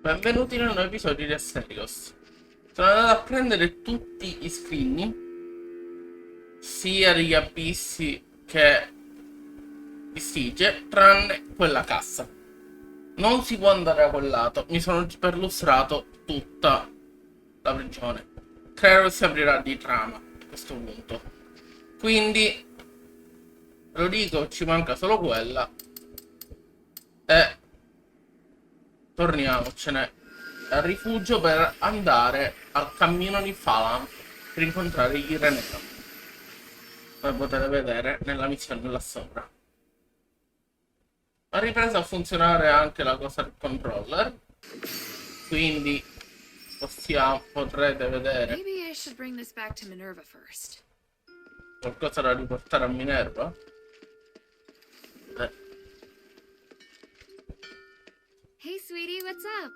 Benvenuti nel nuovo episodio di Asterios. Sono andato a prendere tutti gli scrigni, sia degli abissi che di Stige, tranne quella cassa. Non si può andare a quel lato, mi sono perlustrato tutta la prigione. Credo che si aprirà di trama a questo punto. Quindi, lo dico, ci manca solo quella. E torniamocene al rifugio per andare al cammino di Falan per incontrare gli Reneo, come potete vedere nella missione là sopra. Ha ripreso a funzionare anche la cosa del controller, quindi potrete vedere qualcosa da riportare a Minerva. Hey sweetie, what's up?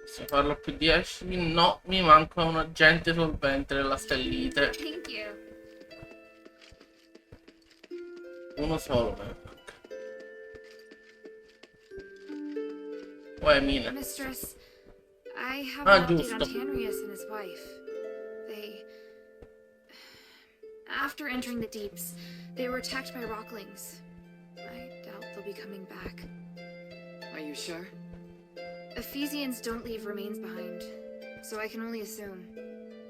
Se parlo più di Ashley, no, mi manca un agente solvente della stellite. Thank you. Uno solo me ne manca. Uè, Mina. Mistress, I have an update on Giusto. Tanrius and his wife. They... After entering the deeps, they were attacked by rocklings. I doubt they'll be coming back. Are you sure? Ephesians don't leave remains behind, so I can only assume.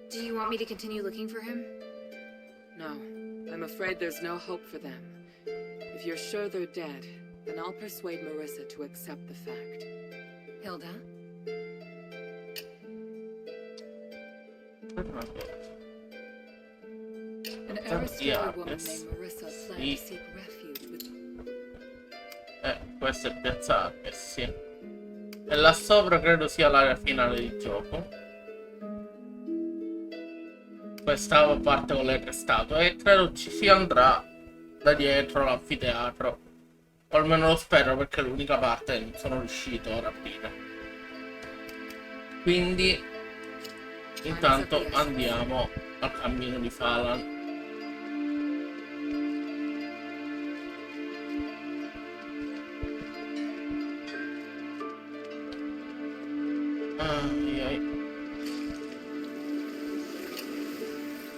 Do you want me to continue looking for him? No. I'm afraid there's no hope for them. If you're sure they're dead, then I'll persuade Marissa to accept the fact. Hilda? An Aristotle woman named Marissa planned to seek refuge with... Questo è Piazza Arches, sì. E là sopra credo sia l'area finale di gioco. Questa parte con le tre statue. E credo ci si andrà da dietro l'anfiteatro. O almeno lo spero, perché è l'unica parte che non sono riuscito a rapire. Quindi intanto andiamo al cammino di Falan.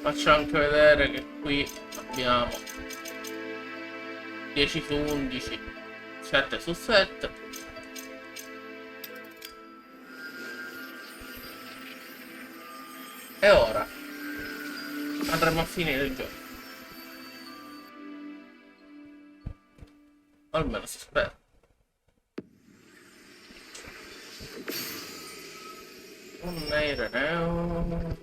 Faccio anche vedere che qui abbiamo 10 su 11, 7 su 7. E ora andremo a finire il gioco. Almeno si spera. Un aeroneo.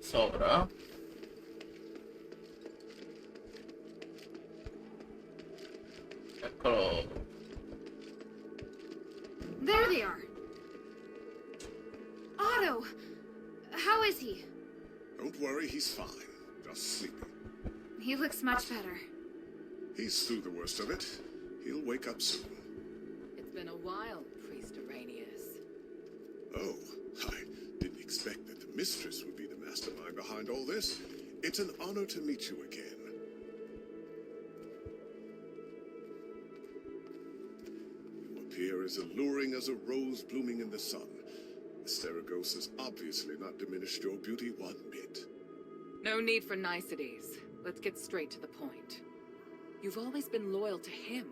Sopra. Eccolo. There they are! Otto! How is he? Don't worry, he's fine. Just sleeping. He looks much better. He's through the worst of it. He'll wake up soon. It's been a while, Priest Arrhenius. Oh, I didn't expect that the mistress would be the mastermind behind all this. It's an honor to meet you again. You appear as alluring as a rose blooming in the sun. Asterigos has obviously not diminished your beauty one bit. No need for niceties. Let's get straight to the point. You've always been loyal to him.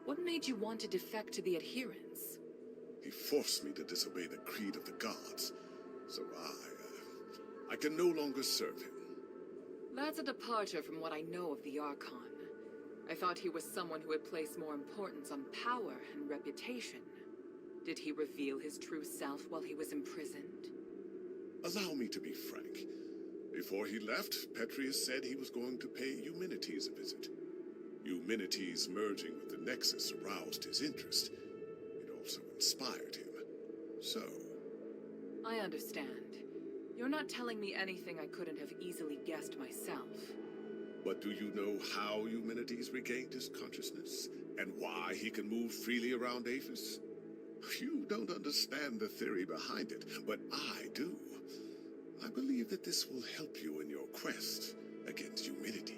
What made you want to defect to the adherents? He forced me to disobey the creed of the gods, so I can no longer serve him. That's a departure from what I know of the Archon. I thought he was someone who had placed more importance on power and reputation. Did he reveal his true self while he was imprisoned? Allow me to be frank. Before he left, Petrius said he was going to pay Eumenides a visit. Eumenides merging with the Nexus aroused his interest. It also inspired him. So... I understand. You're not telling me anything I couldn't have easily guessed myself. But do you know how Eumenides regained his consciousness? And why he can move freely around Aphis? You don't understand the theory behind it, but I do. I believe that this will help you in your quest against Eumenides.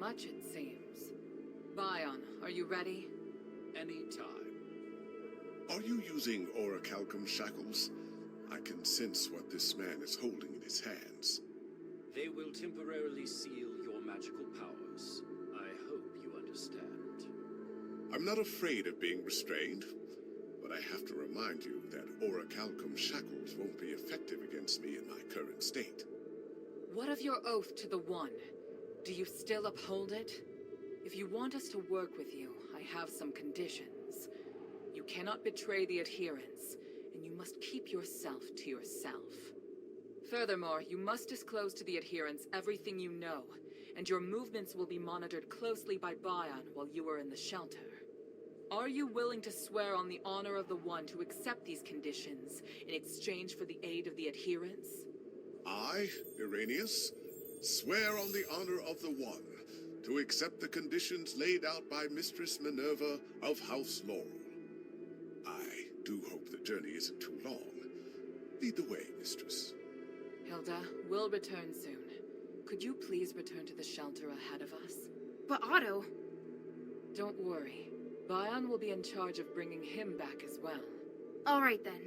much, it seems. Bion, are you ready? Any time. Are you using orichalcum shackles? I can sense what this man is holding in his hands. They will temporarily seal your magical powers. I hope you understand. I'm not afraid of being restrained, but I have to remind you that orichalcum shackles won't be effective against me in my current state. What of your oath to the One? Do you still uphold it? If you want us to work with you, I have some conditions. You cannot betray the adherents, and you must keep yourself to yourself. Furthermore, you must disclose to the adherents everything you know, and your movements will be monitored closely by Bion while you are in the shelter. Are you willing to swear on the honor of the One to accept these conditions in exchange for the aid of the adherents? I, Irenaeus, swear on the honor of the One to accept the conditions laid out by Mistress Minerva of House Laurel. I do hope the journey isn't too long. Lead the way, Mistress. Hilda, we'll return soon. Could you please return to the shelter ahead of us? But Otto... Don't worry. Bion will be in charge of bringing him back as well. All right, then.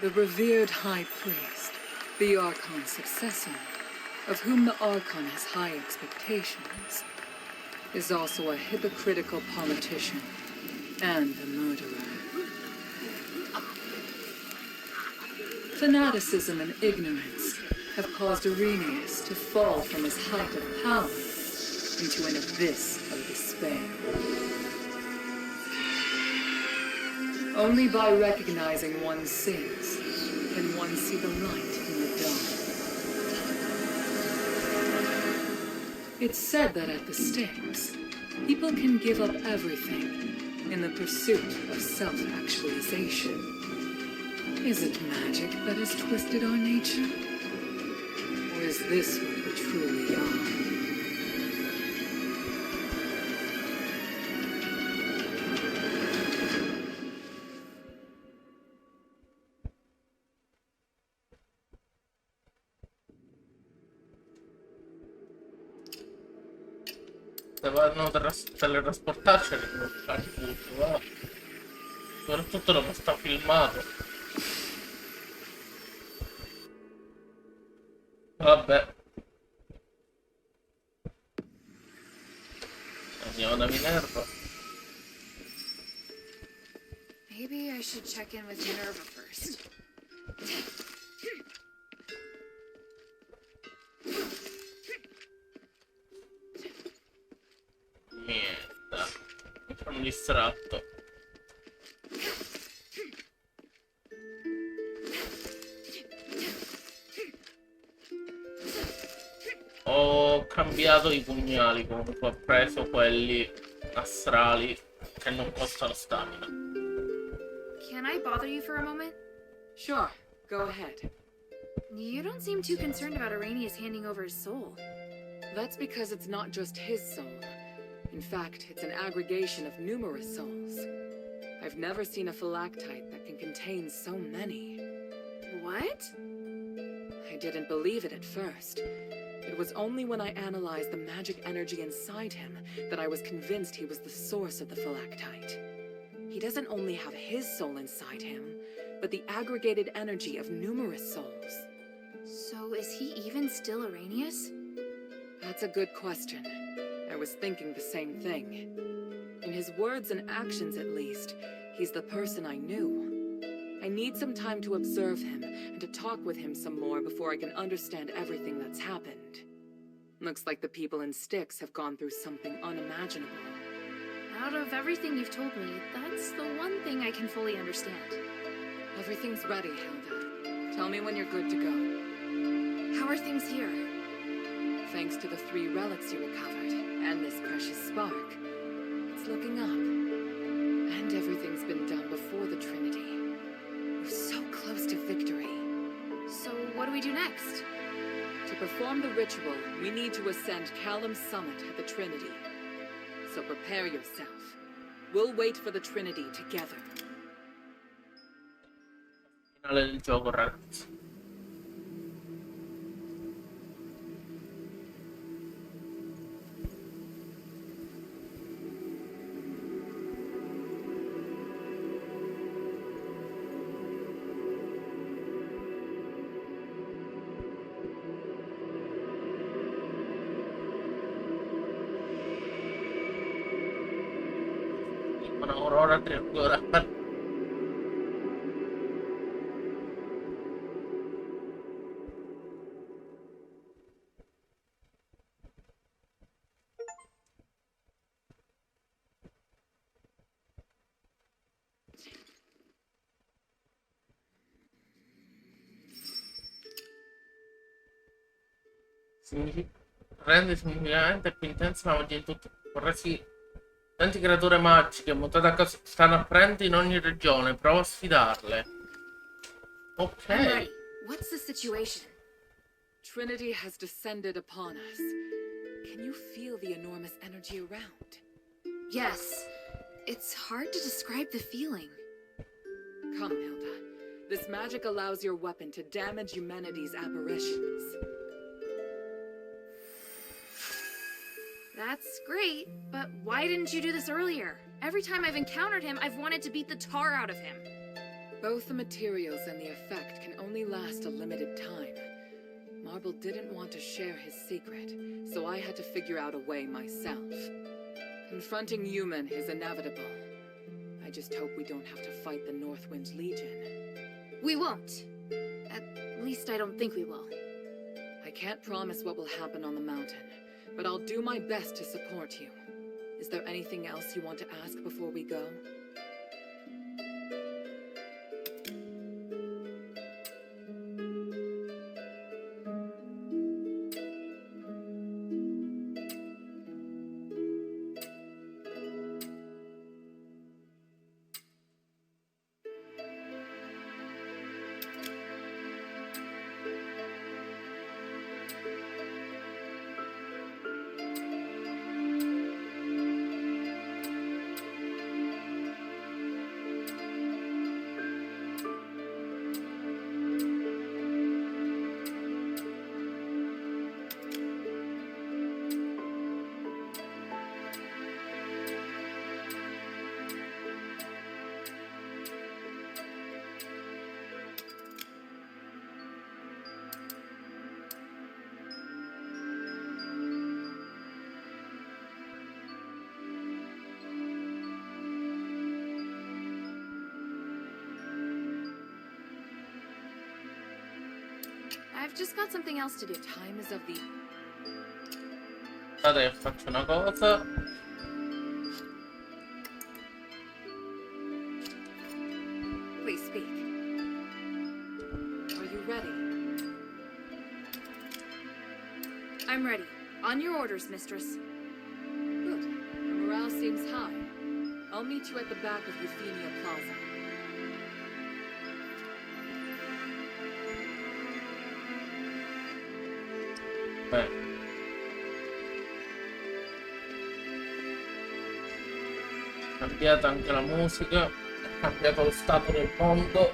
The revered High Priest, the Archon's successor, of whom the Archon has high expectations, is also a hypocritical politician and a murderer. Fanaticism and ignorance have caused Irenaeus to fall from his height of power into an abyss of despair. Only by recognizing one's sins can one see the light in the dark. It's said that at the stakes, people can give up everything in the pursuit of self-actualization. Is it magic that has twisted our nature? Or is this what we truly are? Se vanno a teletrasportarci devono fare tutto, va. Soprattutto dopo sta filmato. Vabbè. Andiamo da Minerva. Maybe I should check in with Minerva first. Niente. Mi sono distratto. Ho cambiato i pugnali, comunque ho preso quelli astrali che non costano stamina. Can I bother you for a moment? Sure, go ahead. You don't seem too concerned about Irenaeus handing over his soul. That's because it's not just his soul. In fact, it's an aggregation of numerous souls. I've never seen a phylactite that can contain so many. What? I didn't believe it at first. It was only when I analyzed the magic energy inside him that I was convinced he was the source of the phylactite. He doesn't only have his soul inside him, but the aggregated energy of numerous souls. So is he even still Irenaeus? That's a good question. I was thinking the same thing. In his words and actions, at least, he's the person I knew. I need some time to observe him and to talk with him some more before I can understand everything that's happened. Looks like the people in Styx have gone through something unimaginable. Out of everything you've told me, that's the one thing I can fully understand. Everything's ready, Hilda. Tell me when you're good to go. How are things here? Thanks to the 3 relics you recovered, and this precious spark, it's looking up. And everything's been done before the Trinity. We're so close to victory. So what do we do next? To perform the ritual, we need to ascend Callum's summit at the Trinity. So prepare yourself. We'll wait for the Trinity together. finale del gioco, ragazzi. Un'aurora triangolare. Rende significativamente più intensa la magia in tutto. Vorresti tanti creature magiche mutate a caso stanno apparenti in ogni regione. Prova a sfidarle. Ok. I'm ready. What's the situation? Trinity has descended upon us. Can you feel the enormous energy around? Yes. It's hard to describe the feeling. Come, Hilda. This magic allows your weapon to damage humanity's apparitions. That's great, but why didn't you do this earlier? Every time I've encountered him, I've wanted to beat the tar out of him. Both the materials and the effect can only last a limited time. Marble didn't want to share his secret, so I had to figure out a way myself. Confronting Human is inevitable. I just hope we don't have to fight the Northwind's Legion. We won't. At least I don't think we will. I can't promise what will happen on the mountain, but I'll do my best to support you. Is there anything else you want to ask before we go? I've just got something else to do. Time is of the... Guardate che faccio una cosa. Please speak. Are you ready? I'm ready. On your orders, mistress. Good. Your morale seems high. I'll meet you at the back of Euphemia Plaza. Beh. Cambiata anche la musica, è cambiato lo stato del mondo.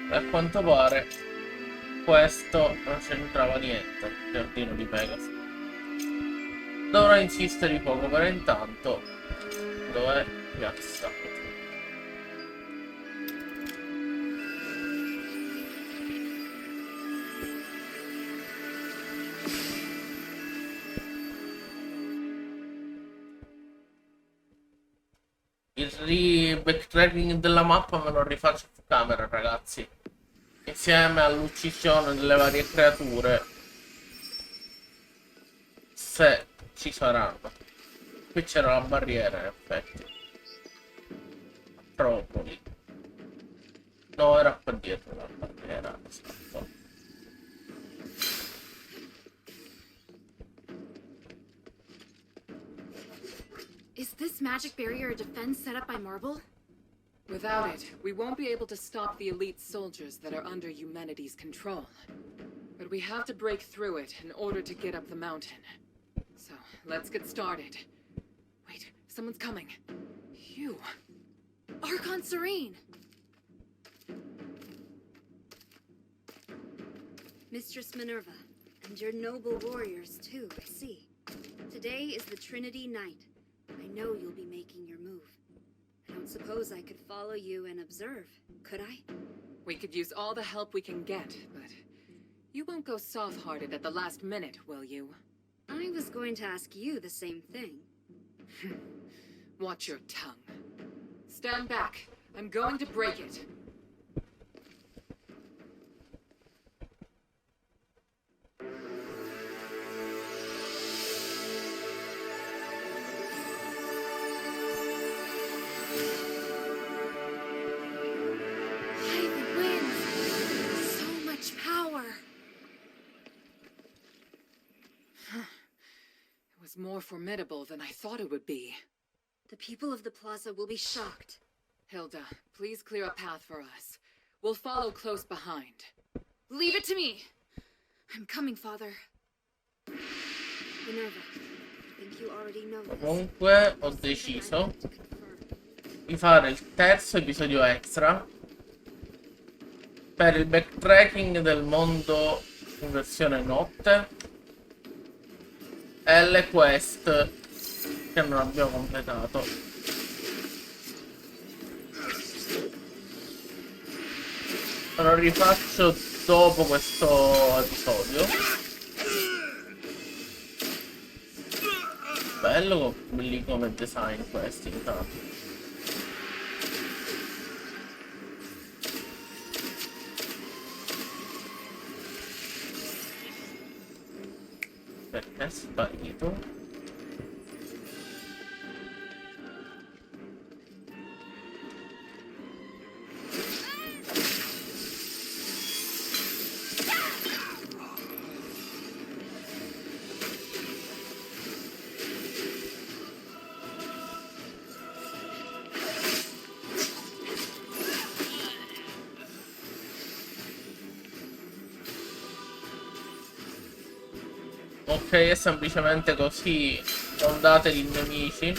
E a quanto pare questo non c'entrava niente, il giardino di Pegasus. Dovrò insistere poco, però intanto dov'è Piazza? Il backtracking della mappa me lo rifaccio su camera, ragazzi, insieme all'uccisione delle varie creature, se ci saranno. Qui c'era la barriera, in effetti. Acropoli. No, era qua dietro la barriera, esatto. Is this magic barrier a defense set up by Marble? Without it, we won't be able to stop the elite soldiers that are under humanity's control. But we have to break through it in order to get up the mountain. So, let's get started. Wait, someone's coming. You. Archon Serene! Mistress Minerva, and your noble warriors too, I see. Today is the Trinity Night. I know you'll be making your move. I don't suppose I could follow you and observe, could I? We could use all the help we can get, but you won't go soft-hearted at the last minute, will you? I was going to ask you the same thing. Watch your tongue. Stand back. I'm going to break it. By the winds! So much power! It was more formidable than I thought it would be. The people of the plaza will be shocked. Hilda, please clear a path for us. We'll follow close behind. Leave it to me! I'm coming, Father. Minerva, I think you already know this. Comunque ho deciso di fare il terzo episodio extra per il backtracking del mondo in versione notte e le quest che non abbiamo completato. Lo rifaccio dopo questo episodio. Belli come design questi, intanto. Perché è sparito? Ok, è semplicemente così, non date gli nemici.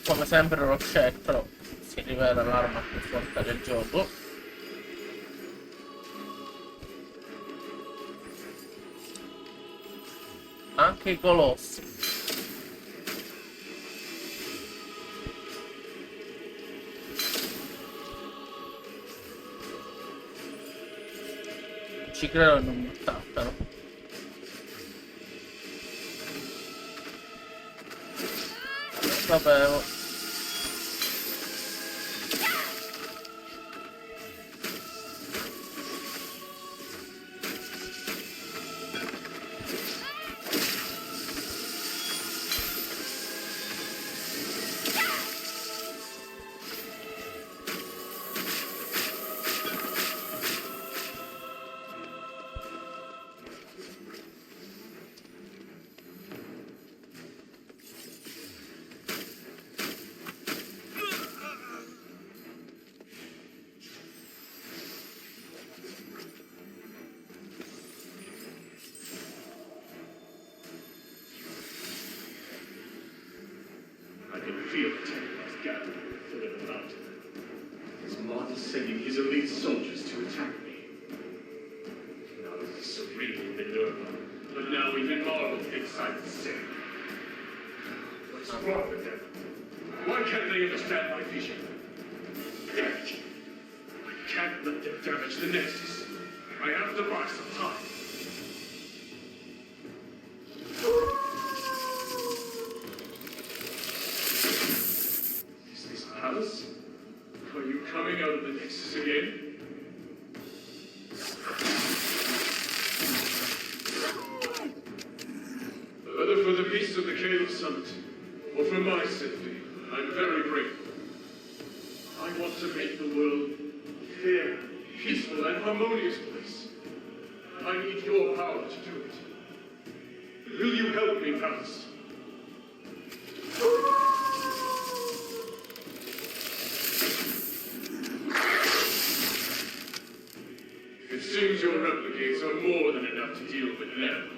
Come sempre lo scettro si rivela l'arma più forte del gioco. Anche i colossi. Ci credo che non mi attaccano. Sapevo. I can feel the Templars gathering at the foot of the mountain. His Mart is sending his elite soldiers to attack me. Now this is Serene Minerva, but now even Marvel inside the city. What's wrong with them? Why can't they understand my vision? I can't let them damage the Nexus. I have to buy some time. Is this Palace? Are you coming out of the Nexus again? Whether for the peace of the Caleb Summit, or for my safety, I'm very grateful. I want to make the world a fair, peaceful, and harmonious place. I need your power to do it. Will you help me, Palace? It seems your replicates are more than enough to deal with them.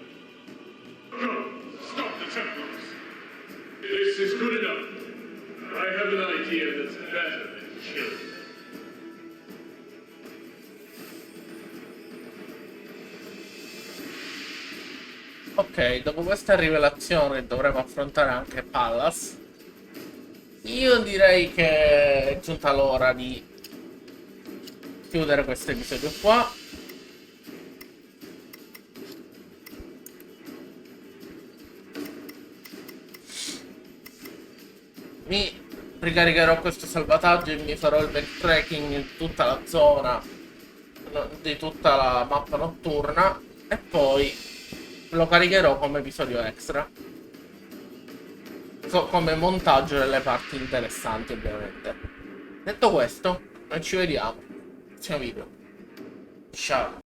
idea that's better than killing. Ok, dopo questa rivelazione dovremo affrontare anche Pallas. Io direi che è giunta l'ora di chiudere questo episodio qua. Mi ricaricherò questo salvataggio e mi farò il backtracking in tutta la zona, di tutta la mappa notturna, e poi lo caricherò come episodio extra, come montaggio delle parti interessanti, ovviamente. Detto questo, noi ci vediamo al prossimo video. Ciao.